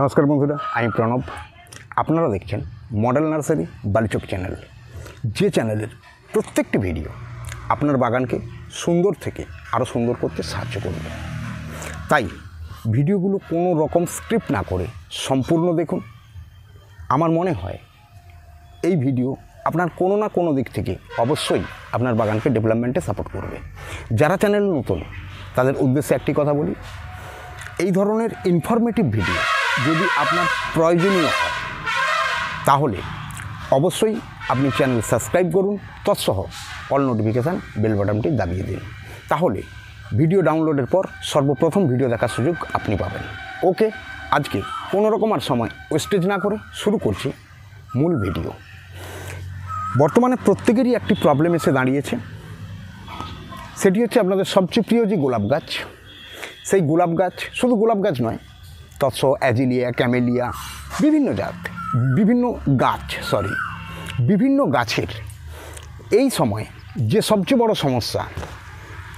নমস্কার বন্ধুরা, আমি প্রণব। আপনারা দেখছেন মডেল নার্সারি বালিচক চ্যানেল, যে চ্যানেলের প্রত্যেকটি ভিডিও আপনার বাগানকে সুন্দর থেকে আরও সুন্দর করতে সাহায্য করবে। তাই ভিডিওগুলো কোনো রকম স্ক্রিপ্ট না করে সম্পূর্ণ দেখুন। আমার মনে হয় এই ভিডিও আপনার কোনো না কোনো দিক থেকে অবশ্যই আপনার বাগানকে ডেভেলপমেন্টে সাপোর্ট করবে। যারা চ্যানেল নতুন তাদের উদ্দেশ্যে একটি কথা বলি, এই ধরনের ইনফরমেটিভ ভিডিও যদি আপনার প্রয়োজনীয় হয় তাহলে অবশ্যই আপনি চ্যানেল সাবস্ক্রাইব করুন, তৎসহ অল নোটিফিকেশান বেল বাটনটি দাবিয়ে দিন। তাহলে ভিডিও ডাউনলোডের পর সর্বপ্রথম ভিডিও দেখার সুযোগ আপনি পাবেন। ওকে, আজকে কোনো রকম আর সময় ওয়েস্টেজ না করে শুরু করছি মূল ভিডিও। বর্তমানে প্রত্যেকেরই একটি প্রবলেম এসে দাঁড়িয়েছে, সেটি হচ্ছে আপনাদের সবচেয়ে প্রিয় যে গোলাপ গাছ, সেই গোলাপ গাছ, শুধু গোলাপ গাছ নয়, তৎসহ অ্যাজিলিয়া, ক্যামেলিয়া, বিভিন্ন গাছের এই সময় যে সবচেয়ে বড় সমস্যা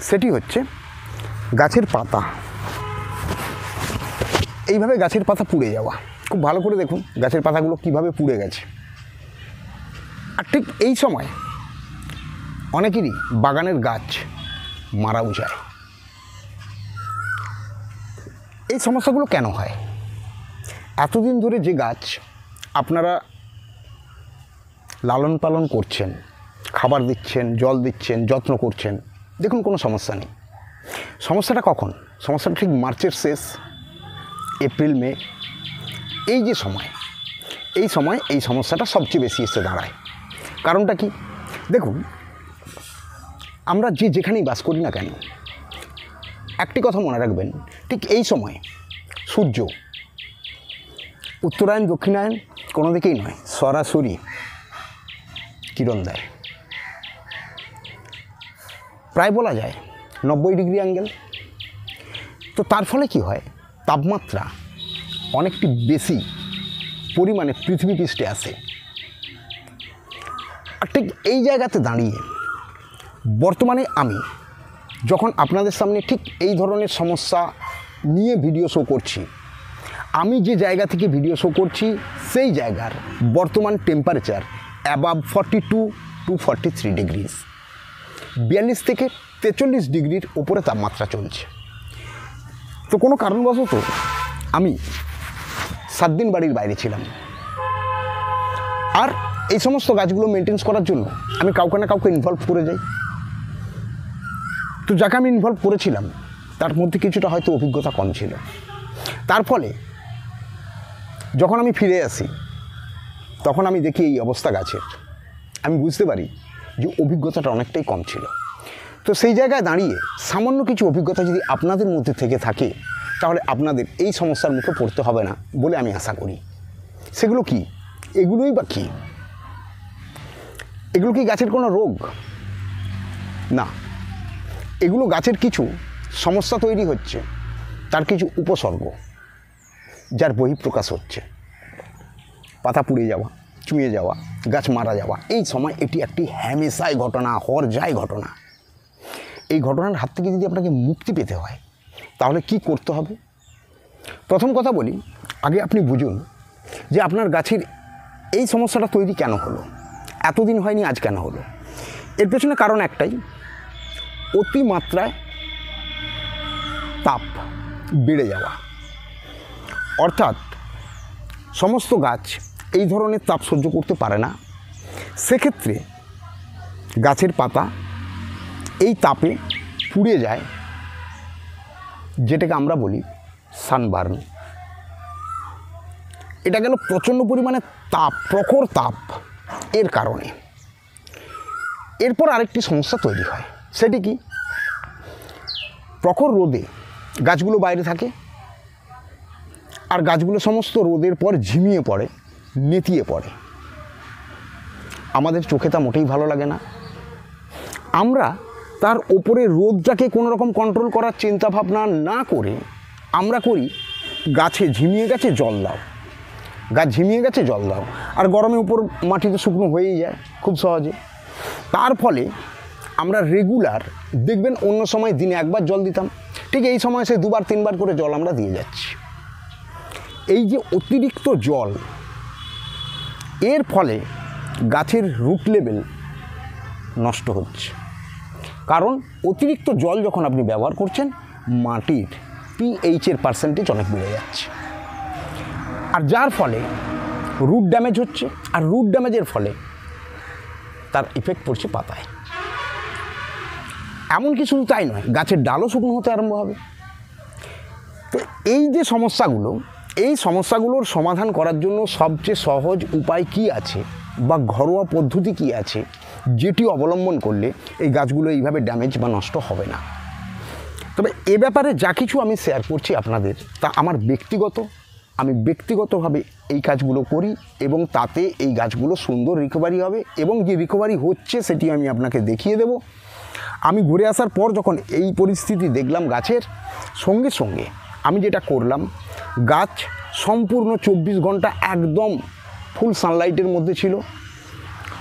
সেটি হচ্ছে গাছের পাতা। এইভাবে গাছের পাতা পুড়ে যাওয়া। খুব ভালো করে দেখুন গাছের পাতাগুলো কিভাবে পুড়ে গেছে। আর ঠিক এই সময় অনেকেরই বাগানের গাছ মারাও যায়। এই সমস্যাগুলো কেন হয়? এতদিন ধরে যে গাছ আপনারা লালন পালন করছেন, খাবার দিচ্ছেন, জল দিচ্ছেন, যত্ন করছেন, দেখুন কোনো সমস্যা নেই। সমস্যাটা কখন? সমস্যাটা ঠিক মার্চের শেষ, এপ্রিল মে, এই যে সময়, এই সমস্যাটা সবচেয়ে বেশি এসে দাঁড়ায়। কারণটা কি? দেখুন, আমরা যেখানেই বাস করি না কেন, একটি কথা মনে রাখবেন, ঠিক এই সময় সূর্য উত্তরায়ণ দক্ষিণায়ন কোনো দিকেই নয়, সরাসরি কিরণ দেয়। প্রায় বলা যায় 90 ডিগ্রি অ্যাঙ্গেল। তো তার ফলে কি হয়? তাপমাত্রা অনেকটি বেশি পরিমাণে পৃথিবী পৃষ্ঠে আসে। আর ঠিক এই জায়গাতে দাঁড়িয়ে বর্তমানে আমি যখন আপনাদের সামনে ঠিক এই ধরনের সমস্যা নিয়ে ভিডিও শো করছি, আমি যে জায়গা থেকে ভিডিও শো করছি সেই জায়গার বর্তমান টেম্পারেচার অ্যাবাভ 42 to 43 ডিগ্রিজ, 42 থেকে 43 ডিগ্রির ওপরে তাপমাত্রা চলছে। তো কোনো কারণবশত আমি 7 দিন বাড়ির বাইরে ছিলাম, আর এই সমস্ত গাছগুলো মেনটেন্স করার জন্য আমি কাউকে না কাউকে ইনভলভ করে যাই। তো যাকে আমি ইনভলভ করেছিলাম তার মধ্যে কিছুটা হয়তো অভিজ্ঞতা কম ছিল। তার ফলে যখন আমি ফিরে আসি তখন আমি দেখি এই অবস্থা গাছের, আমি বুঝতে পারি যে অভিজ্ঞতাটা অনেকটাই কম ছিল। তো সেই জায়গায় দাঁড়িয়ে সামান্য কিছু অভিজ্ঞতা যদি আপনাদের মধ্যে থেকে থাকে তাহলে আপনাদের এই সমস্যার মুখে পড়তে হবে না বলে আমি আশা করি। সেগুলো কি? এগুলোই বা কী? এগুলো কি গাছের কোনো রোগ? না, এগুলো গাছের কিছু সমস্যা তৈরি হচ্ছে, তার কিছু উপসর্গ, যার বহিঃপ্রকাশ হচ্ছে। পাতা পুড়ে যাওয়া, চুঁয়ে যাওয়া, গাছ মারা যাওয়া। এই সময় এটি একটি হ্যামেশাই ঘটনা, হরজাই ঘটনা। এই ঘটনার হাত থেকে যদি আপনাকে মুক্তি পেতে হয় তাহলে কি করতে হবে? প্রথম কথা বলি, আগে আপনি বুঝুন যে আপনার গাছের এই সমস্যাটা তৈরি কেন হলো, এতদিন হয়নি, আজ কেন হলো। এর পেছনে কারণ একটাই, অতিমাত্রায় তাপ বেড়ে যাওয়া। অর্থাৎ সমস্ত গাছ এই ধরনের তাপ সহ্য করতে পারে না। সেক্ষেত্রে গাছের পাতা এই তাপে পুড়ে যায়, যেটাকে আমরা বলি সানবার্ন। এটা গেল প্রচণ্ড পরিমাণে তাপ, প্রখর তাপ, এর কারণে। এরপর আরেকটি সমস্যা তৈরি হয়, সেটি কি? প্রখর রোদে গাছগুলো বাইরে থাকে, আর গাছগুলো সমস্ত রোদের পর ঝিমিয়ে পড়ে, নেতিয়ে পড়ে। আমাদের চোখে তা মোটেই ভালো লাগে না। আমরা তার ওপরে রোদটাকে কোনো রকম কন্ট্রোল করার চিন্তা ভাবনা না করে আমরা করি, গাছে ঝিমিয়ে গেছে জল দাও, গাছ ঝিমিয়ে গেছে জল দাও, আর গরমে উপর মাটিতে শুকনো হয়েই যায় খুব সহজে। তার ফলে আমরা রেগুলার দেখবেন অন্য সময় দিনে একবার জল দিতাম, ঠিক এই সময় সে 2-3 বার করে জল আমরা দিয়ে যাচ্ছি। এই যে অতিরিক্ত জল, এর ফলে গাছের রুট লেভেল নষ্ট হচ্ছে। কারণ অতিরিক্ত জল যখন আপনি ব্যবহার করছেন, মাটির পিএইচের পার্সেন্টেজ অনেক বেড়ে যাচ্ছে, আর যার ফলে রুট ড্যামেজ হচ্ছে। আর রুট ড্যামেজের ফলে তার ইফেক্ট পড়ছে পাতায়। এমনকি শুধু তাই নয়, গাছের ডালও শুকনো হতে আরম্ভ হবে। তো এই যে সমস্যাগুলো, এই সমস্যাগুলোর সমাধান করার জন্য সবচেয়ে সহজ উপায় কি আছে বা ঘরোয়া পদ্ধতি কি আছে, যেটি অবলম্বন করলে এই গাছগুলো এইভাবে ড্যামেজ বা নষ্ট হবে না। তবে এ ব্যাপারে যা কিছু আমি শেয়ার করছি আপনাদের, তা আমার আমি ব্যক্তিগতভাবে এই কাজগুলো করি এবং তাতে এই গাছগুলো সুন্দর রিকভারি হবে, এবং যে রিকভারি হচ্ছে সেটি আমি আপনাকে দেখিয়ে দেব। আমি ঘুরে আসার পর যখন এই পরিস্থিতি দেখলাম গাছের, সঙ্গে সঙ্গে আমি যেটা করলাম, গাছ সম্পূর্ণ 24 ঘন্টা একদম ফুল সানলাইটের মধ্যে ছিল,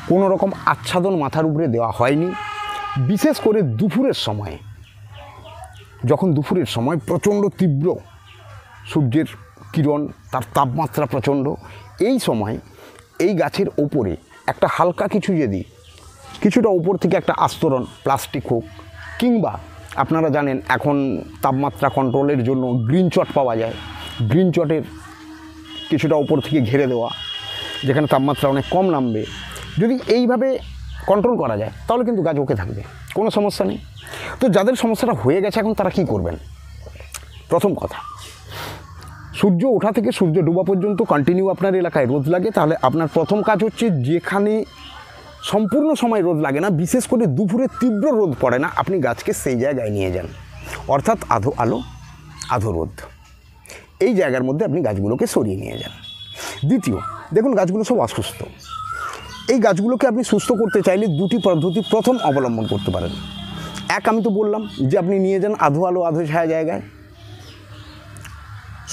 কোনো রকম আচ্ছাদন মাথার উপরে দেওয়া হয়নি। বিশেষ করে দুপুরের সময়, যখন দুপুরের সময় প্রচণ্ড তীব্র সূর্যের কিরণ, তার তাপমাত্রা প্রচণ্ড, এই সময় এই গাছের ওপরে একটা হালকা কিছু যদি কিছুটা উপর থেকে একটা আস্তরণ, প্লাস্টিক হোক, কিংবা আপনারা জানেন এখন তাপমাত্রা কন্ট্রোলের জন্য গ্রিন চট পাওয়া যায়, গ্রিন চটের কিছুটা উপর থেকে ঘিরে দেওয়া, যেখানে তাপমাত্রা অনেক কম নামবে, যদি এইভাবে কন্ট্রোল করা যায় তাহলে কিন্তু গাছ ওকে থাকবে, কোনো সমস্যা নেই। তো যাদের সমস্যাটা হয়ে গেছে এখন, তারা কি করবেন? প্রথম কথা, সূর্য ওঠা থেকে সূর্য ডোবা পর্যন্ত কন্টিনিউ আপনার এলাকায় রোদ লাগে, তাহলে আপনার প্রথম কাজ হচ্ছে, যেখানে সম্পূর্ণ সময় রোদ লাগে না, বিশেষ করে দুপুরে তীব্র রোদ পড়ে না, আপনি গাছকে সেই জায়গায় নিয়ে যান, অর্থাৎ আধো আলো আধো রোদ, এই জায়গার মধ্যে আপনি গাছগুলোকে সরিয়ে নিয়ে যান। দ্বিতীয়, দেখুন গাছগুলো সব অসুস্থ, এই গাছগুলোকে আপনি সুস্থ করতে চাইলে দুটি পদ্ধতি প্রথম অবলম্বন করতে পারেন। এক, আমি তো বললাম যে আপনি নিয়ে যান আধো আলো আধো ছায়া জায়গায়,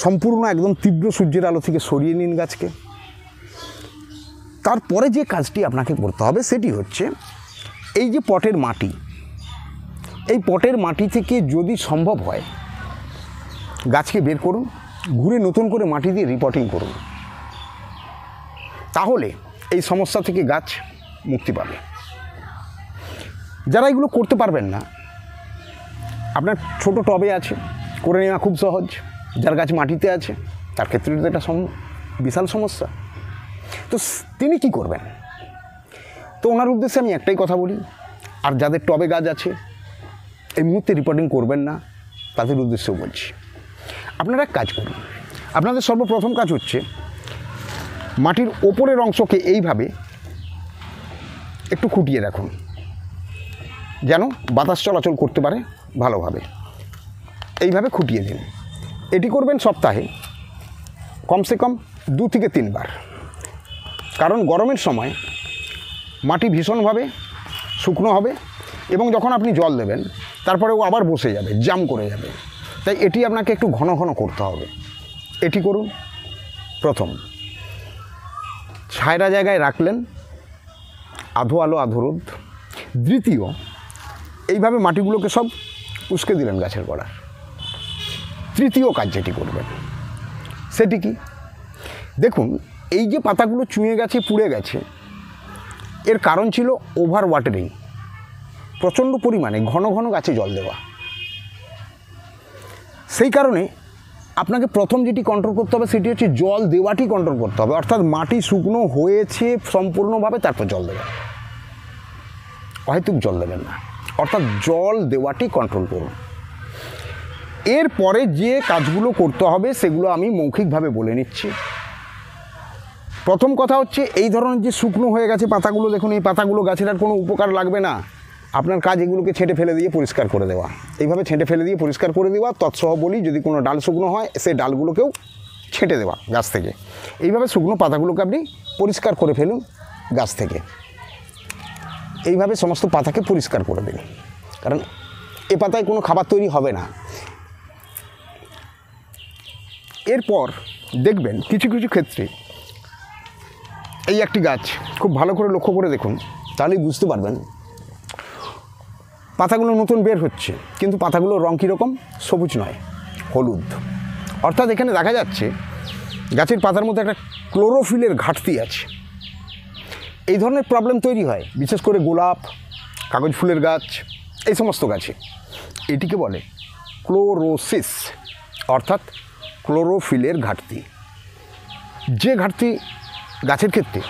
সম্পূর্ণ একদম তীব্র সূর্যের আলো থেকে সরিয়ে নিন গাছকে। তারপরে যে কাজটি আপনাকে করতে হবে সেটি হচ্ছে, এই যে পটের মাটি, এই পটের মাটি থেকে যদি সম্ভব হয় গাছকে বের করুন, ঘুরে নতুন করে মাটি দিয়ে রিপোর্টিং করুন, তাহলে এই সমস্যা থেকে গাছ মুক্তি পাবে। যারা এগুলো করতে পারবেন না, আপনার ছোট টবে আছে, করে নেওয়া খুব সহজ। যার গাছ মাটিতে আছে তার ক্ষেত্রে তো এটা বিশাল সমস্যা। তো তিনি কি করবেন? তো ওনার উদ্দেশ্যে আমি একটাই কথা বলি, আর যাদের টবে গাছ আছে এই মুহূর্তে রিপোর্টিং করবেন না, তাদের উদ্দেশ্যেও বলছি, আপনারা এক কাজ করুন। আপনাদের সর্বপ্রথম কাজ হচ্ছে, মাটির ওপরের অংশকে এইভাবে একটু খুঁটিয়ে রাখুন, যেন বাতাস চলাচল করতে পারে ভালোভাবে। এইভাবে খুঁটিয়ে দিন। এটি করবেন সপ্তাহে কমসে কম 2 থেকে 3 বার। কারণ গরমের সময় মাটি ভীষণভাবে শুকনো হবে, এবং যখন আপনি জল দেবেন তারপরে ও আবার বসে যাবে, জাম করে যাবে। তাই এটি আপনাকে একটু ঘন ঘন করতে হবে। এটি করুন প্রথম। ছায়রা জায়গায় রাখলেন, আধো আলো আধো রোদ। দ্বিতীয়, এইভাবে মাটিগুলোকে সব উস্কে দিলেন গাছের গোড়ার। তৃতীয় কাজ যেটি করবেন সেটি কি? দেখুন, এই যে পাতাগুলো চুঁয়ে গেছে, পুড়ে গেছে, এর কারণ ছিল ওভার ওয়াটারিং, প্রচণ্ড পরিমাণে ঘন ঘন গাছে জল দেওয়া। সেই কারণে আপনাকে প্রথম যেটি কন্ট্রোল করতে হবে সেটি হচ্ছে জল দেওয়াটি কন্ট্রোল করতে হবে। অর্থাৎ মাটি শুকনো হয়েছে সম্পূর্ণভাবে, তারপর জল দেবেন, অহেতুক জল দেবেন না। অর্থাৎ জল দেওয়াটি কন্ট্রোল করুন। এরপরে যে কাজগুলো করতে হবে সেগুলো আমি মৌখিকভাবে বলে নিচ্ছি। প্রথম কথা হচ্ছে, এই ধরনের যে শুকনো হয়ে গেছে পাতাগুলো, দেখুন এই পাতাগুলো গাছের আর কোনো উপকার লাগবে না। আপনার কাজ এগুলোকে ছেঁটে ফেলে দিয়ে পরিষ্কার করে দেওয়া। এইভাবে ছেঁটে ফেলে দিয়ে পরিষ্কার করে দেওয়া। তৎসহ বলি, যদি কোনো ডাল শুকনো হয় সেই ডালগুলোকেও ছেঁটে দেওয়া গাছ থেকে। এইভাবে শুকনো পাতাগুলোকে আপনি পরিষ্কার করে ফেলুন গাছ থেকে। এইভাবে সমস্ত পাতাকে পরিষ্কার করে দিন, কারণ এ পাতায় কোনো খাবার তৈরি হবে না। এরপর দেখবেন কিছু কিছু ক্ষেত্রে, এই একটি গাছ খুব ভালো করে লক্ষ্য করে দেখুন, তাহলেই বুঝতে পারবেন পাতাগুলো নতুন বের হচ্ছে, কিন্তু পাতাগুলোর রঙ কীরকম? সবুজ নয়, হলুদ। অর্থাৎ এখানে দেখা যাচ্ছে গাছের পাতার মধ্যে একটা ক্লোরোফিলের ঘাটতি আছে। এই ধরনের প্রবলেম তৈরি হয় বিশেষ করে গোলাপ, কাগজ ফুলের গাছ, এই সমস্ত গাছে। এটিকে বলে ক্লোরোসিস, অর্থাৎ ক্লোরোফিলের ঘাটতি। যে ঘাটতি গাছের ক্ষেত্রে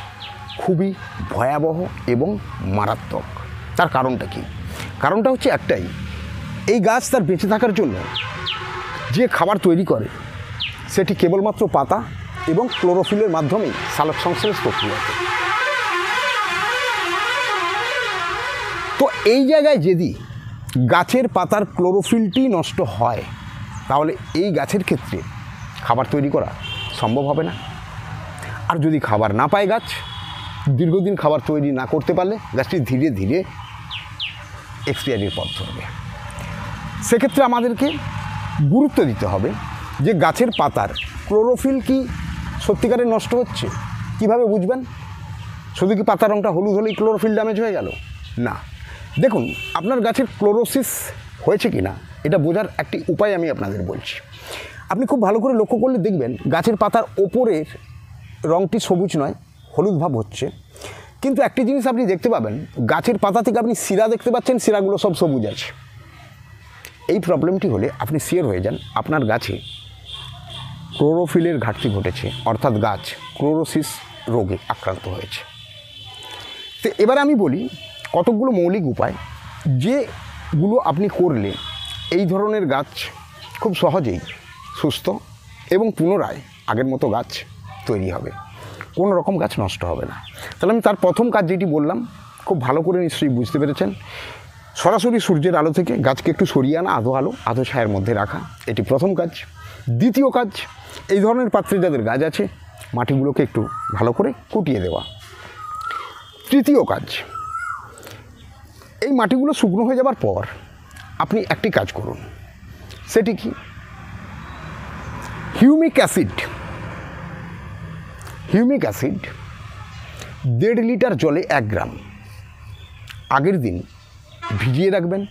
খুবই ভয়াবহ এবং মারাত্মক। তার কারণটা কি? কারণটা হচ্ছে একটাই, এই গাছ তার বেঁচে থাকার জন্য যে খাবার তৈরি করে সেটি কেবলমাত্র পাতা এবং ক্লোরোফিলের মাধ্যমেই সালোক সংশ্লেষ প্রক্রিয়াতে। তো এই জায়গায় যদি গাছের পাতার ক্লোরোফিলটি নষ্ট হয় তাহলে এই গাছের ক্ষেত্রে খাবার তৈরি করা সম্ভব হবে না। আর যদি খাবার না পায় গাছ, দীর্ঘদিন খাবার তৈরি না করতে পারলে গাছটি ধীরে ধীরে এক্সপায়ারির পথ ধরবে। সেক্ষেত্রে আমাদেরকে গুরুত্ব দিতে হবে যে গাছের পাতার ক্লোরোফিল কি সত্যিকারে নষ্ট হচ্ছে। কিভাবে বুঝবেন? শুধু কি পাতার রঙটা হলুদ হলেই ক্লোরোফিল ড্যামেজ হয়ে গেল? না। দেখুন, আপনার গাছের ক্লোরোসিস হয়েছে কি না এটা বোঝার একটি উপায় আমি আপনাদের বলছি। আপনি খুব ভালো করে লক্ষ্য করলে দেখবেন গাছের পাতার ওপরের রঙটি সবুজ নয়, হলুদ ভাব হচ্ছে। কিন্তু একটি জিনিস আপনি দেখতে পাবেন, গাছের পাতা থেকে আপনি শিরা দেখতে পাচ্ছেন, শিরাগুলো সব সবুজ আছে। এই প্রবলেমটি হলে আপনি শিওর হয়ে যান আপনার গাছে ক্লোরোফিলের ঘাটতি ঘটেছে, অর্থাৎ গাছ ক্লোরোসিস রোগে আক্রান্ত হয়েছে। তো এবার আমি বলি কতকগুলো মৌলিক উপায় যেগুলো আপনি করলে এই ধরনের গাছ খুব সহজেই সুস্থ এবং পুনরায় আগের মতো গাছ তৈরি হবে, কোনো রকম গাছ নষ্ট হবে না। তাহলে আমি তার প্রথম কাজ যেটি বললাম খুব ভালো করে নিশ্চয়ই বুঝতে পেরেছেন। সরাসরি সূর্যের আলো থেকে গাছকে একটু সরিয়ে আনা, আধো ছায়ার মধ্যে রাখা, এটি প্রথম কাজ। দ্বিতীয় কাজ, এই ধরনের পাত্রে যাদের গাছ আছে মাটিগুলোকে একটু ভালো করে কুটিয়ে দেওয়া। তৃতীয় কাজ, এই মাটিগুলো শুকনো হয়ে যাবার পর আপনি একটি কাজ করুন, সেটি কি? হিউমিক অ্যাসিড 1.5 লিটার জলে 1 গ্রাম আগের দিন ভিজিয়ে রাখবেন,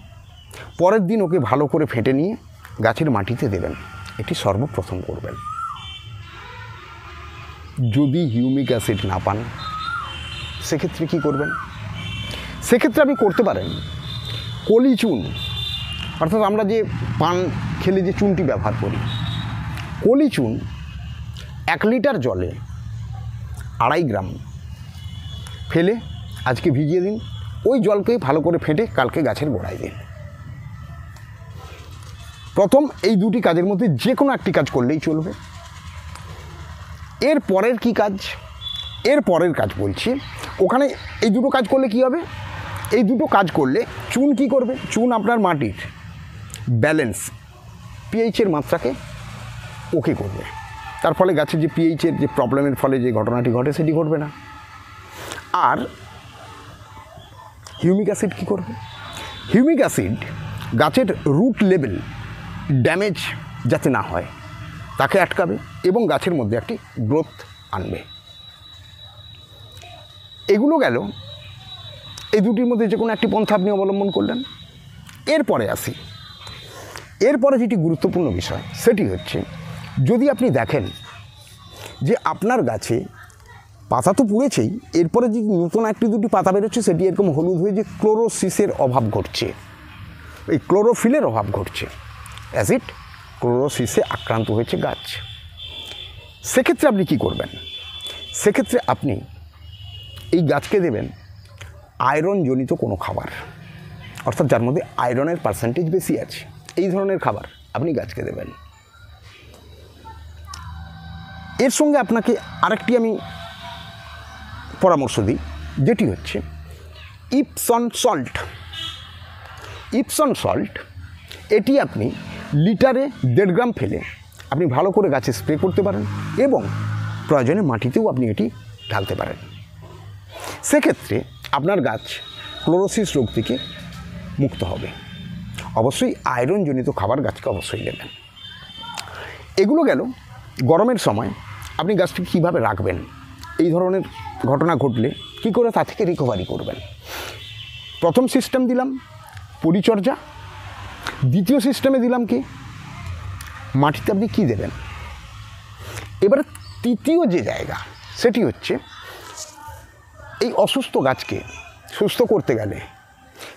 পরের দিন ওকে ভালো করে ফেটে নিয়ে গাছের মাটিতে দেবেন। এটি সর্বপ্রথম করবেন। যদি হিউমিক অ্যাসিড না পান সেক্ষেত্রে কি করবেন? সেক্ষেত্রে আপনি করতে পারেন কলি চুন, অর্থাৎ আমরা যে পান খেলে যে চুনটি ব্যবহার করি, কলি চুন 1 লিটার জলে 2.5 গ্রাম ফেলে আজকে ভিজিয়ে দিন, ওই জলকে ভালো করে ফেটে কালকে গাছের গোড়ায় দিন। প্রথম এই দুটি কাজের মধ্যে যে কোনো একটি কাজ করলেই চলবে। এর পরের কি কাজ? এর পরের কাজ বলছি, ওখানে এই দুটো কাজ করলে কি হবে? এই দুটো কাজ করলে চুন কি করবে? চুন আপনার মাটির ব্যালেন্স, পিএইচের মাত্রাকে ওকে করবে। তার ফলে গাছের যে পিএইচের যে প্রবলেমের ফলে যে ঘটনাটি ঘটে সেটি ঘটবে না। আর হিউমিক অ্যাসিড কী করবে? হিউমিক অ্যাসিড গাছের রুট লেভেল ড্যামেজ যাতে না হয় তাকে আটকাবে এবং গাছের মধ্যে একটি গ্রোথ আনবে। এগুলো গেল এই দুটির মধ্যে যে কোনো একটি পন্থা আপনি অবলম্বন করলেন। এরপরে আসি, এরপরে যেটি গুরুত্বপূর্ণ বিষয় সেটি হচ্ছে, যদি আপনি দেখেন যে আপনার গাছে পাতা তো পুড়েছেই, এরপরে যদি নতুন একটি দুটি পাতা বেরোচ্ছে সেটি এরকম হলুদ হয়ে যে ক্লোরোসিসের অভাব ঘটছে, এই ক্লোরোফিলের অভাব ঘটছে, অ্যাসিড ক্লোরোসিসে আক্রান্ত হয়েছে গাছ। সেক্ষেত্রে আপনি কি করবেন? সেক্ষেত্রে আপনি এই গাছকে দেবেন আয়রনজনিত কোনো খাবার, অর্থাৎ যার মধ্যে আয়রনের পার্সেন্টেজ বেশি আছে, এই ধরনের খাবার আপনি গাছকে দেবেন। এর সঙ্গে আপনাকে আরেকটি আমি পরামর্শ দিই, যেটি হচ্ছে ইপসন সল্ট। এটি আপনি লিটারে 1.5 গ্রাম ফেলে আপনি ভালো করে গাছে স্প্রে করতে পারেন এবং প্রয়োজনে মাটিতেও আপনি এটি ঢালতে পারেন। সেক্ষেত্রে আপনার গাছ ক্লোরোসিস রোগ থেকে মুক্ত হবে। অবশ্যই আয়রনজনিত খাবার গাছকে অবশ্যই দেবেন। এগুলো গেল গরমের সময় আপনি গাছটি কীভাবে রাখবেন, এই ধরনের ঘটনা ঘটলে কি করে তা থেকে রিকভারি করবেন। প্রথম সিস্টেম দিলাম পরিচর্যা, দ্বিতীয় সিস্টেমে দিলাম কি মাটিতে আপনি কী দেবেন। এবারে তৃতীয় যে জায়গা সেটি হচ্ছে এই অসুস্থ গাছকে সুস্থ করতে গেলে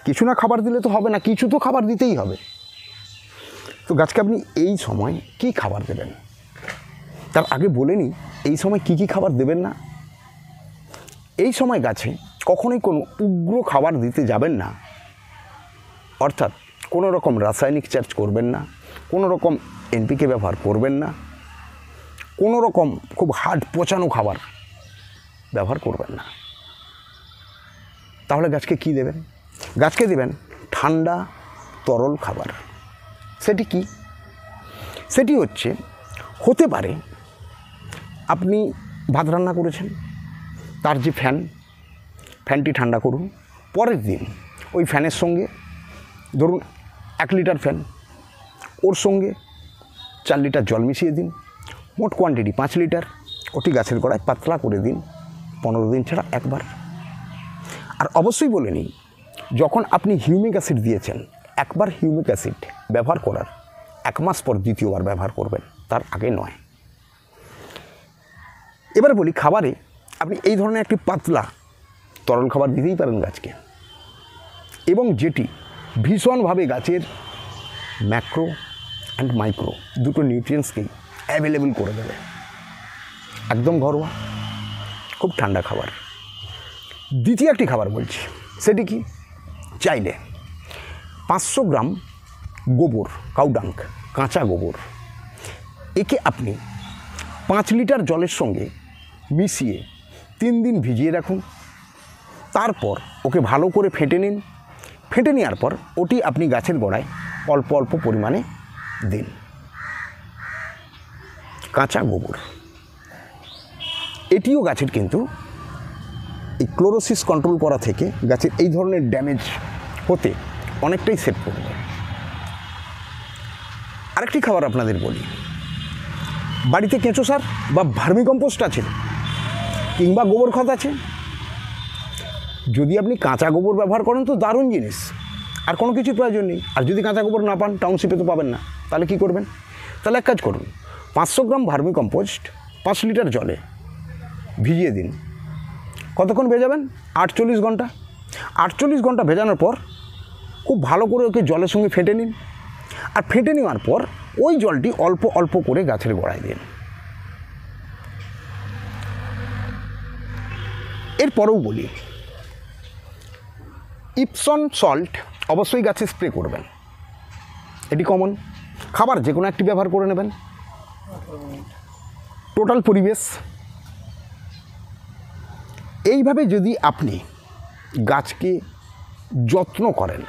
কিছু না খাবার দিলে তো হবে না, কিছু তো খাবার দিতেই হবে। তো গাছকে আপনি এই সময় কি খাবার দেবেন তার আগে বলে নিই এই সময় কি কি খাবার দেবেন না। এই সময় গাছে কখনোই কোনো উগ্র খাবার দিতে যাবেন না, অর্থাৎ কোনো রকম রাসায়নিক চার্জ করবেন না, কোনো রকম এনপিকে ব্যবহার করবেন না, কোনো রকম খুব হার্ড পচানো খাবার ব্যবহার করবেন না। তাহলে গাছকে কি দেবেন? গাছকে দেবেন ঠান্ডা তরল খাবার। সেটি কি? সেটি হচ্ছে হতে পারে আপনি ভাত রান্না করেছেন, তার যে ফ্যানটি ঠান্ডা করুন, পরের দিন ওই ফ্যানের সঙ্গে ধরুন 1 লিটার ফ্যান, ওর সঙ্গে 4 লিটার জল মিশিয়ে দিন, মোট কোয়ান্টিটি 5 লিটার, ওটি গাছের গোড়ায় পাতলা করে দিন 15 দিন ছাড়া একবার। আর অবশ্যই বলে নিই, যখন আপনি হিউমিক অ্যাসিড দিয়েছেন একবার হিউমিক অ্যাসিড ব্যবহার করার 1 মাস পর দ্বিতীয়বার ব্যবহার করবেন, তার আগে নয়। এবার বলি খাবারে আপনি এই ধরনের একটি পাতলা তরল খাবার দিতেই পারেন গাছকে, এবং যেটি ভীষণভাবে গাছের ম্যাক্রো অ্যান্ড মাইক্রো দুটো নিউট্রিয়েন্টসকেই অ্যাভেলেবল করে দেবে। একদম ঘরোয়া, খুব ঠান্ডা খাবার। দ্বিতীয় একটি খাবার বলছি, সেটি কি? চাইলে 500 গ্রাম গোবর, কাউডাং, কাঁচা গোবর, একে আপনি 5 লিটার জলের সঙ্গে মিশিয়ে 3 দিন ভিজিয়ে রাখুন। তারপর ওকে ভালো করে ফেটে নিন। ফেটে নেওয়ার পর ওটি আপনি গাছের গোড়ায় অল্প অল্প পরিমাণে দিন। কাঁচা গোবর এটিও গাছের কিন্তু এই ক্লোরোসিস কন্ট্রোল করা থেকে গাছের এই ধরনের ড্যামেজ হতে অনেকটাই সেভ করবে। আরেকটি খাবার আপনাদের বলি, বাড়িতে কেঁচো সার বা ভার্মিকম্পোস্ট আছে কিংবা গোবর খত আছে, যদি আপনি কাঁচা গোবর ব্যবহার করেন তো দারুণ জিনিস, আর কোনো কিছুর প্রয়োজন নেই। আর যদি কাঁচা গোবর না পান, টাউনশিপে তো পাবেন না, তাহলে কী করবেন? তাহলে এক কাজ করুন, 500 গ্রাম ভার্মিকম্পোস্ট 5 লিটার জলে ভিজিয়ে দিন। কতক্ষণ ভেজাবেন? 48 ঘন্টা। 48 ঘন্টা ভেজানোর পর খুব ভালো করে ওকে জলের সঙ্গে ফেটে নিন। আর ফেটে নেওয়ার পর ওই জলটি অল্প অল্প করে গাছের গোড়ায় দিন। এরপরেও বলি, ইপসন সল্ট অবশ্যই গাছে স্প্রে করবেন, এটি কমন। খাবার যে কোনো একটি ব্যবহার করে নেবেন। টোটাল পরিবেশ এইভাবে যদি আপনি গাছকে যত্ন করেন,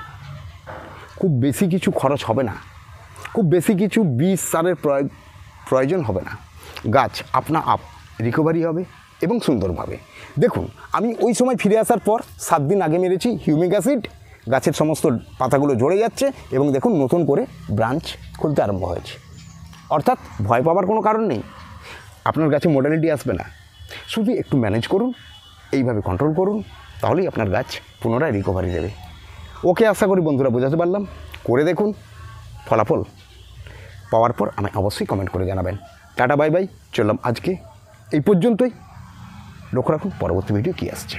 খুব বেশি কিছু খরচ হবে না, খুব বেশি কিছু বিষ সারের প্রয়োজন হবে না। গাছ আপনা আপ রিকভারি হবে এবং সুন্দরভাবে। দেখুন, আমি ওই সময় ফিরে আসার পর 7 দিন আগে মেরেছি হিউমিক অ্যাসিড, গাছের সমস্ত পাতাগুলো ঝরে যাচ্ছে এবং দেখুন নতুন করে ব্রাঞ্চ খুলতে আরম্ভ হয়েছে। অর্থাৎ ভয় পাওয়ার কোনো কারণ নেই, আপনার গাছে মর্টালিটি আসবে না। শুধু একটু ম্যানেজ করুন, এইভাবে কন্ট্রোল করুন, তাহলেই আপনার গাছ পুনরায় রিকভারি দেবে। ওকে, আশা করি বন্ধুরা বোঝাতে পারলাম। করে দেখুন, ফলাফল পাওয়ার পর আমায় অবশ্যই কমেন্ট করে জানাবেন। টাটা বাই বাই, চললাম আজকে এই পর্যন্তই। লক্ষ্য রাখুন পরবর্তী ভিডিও কী আসছে।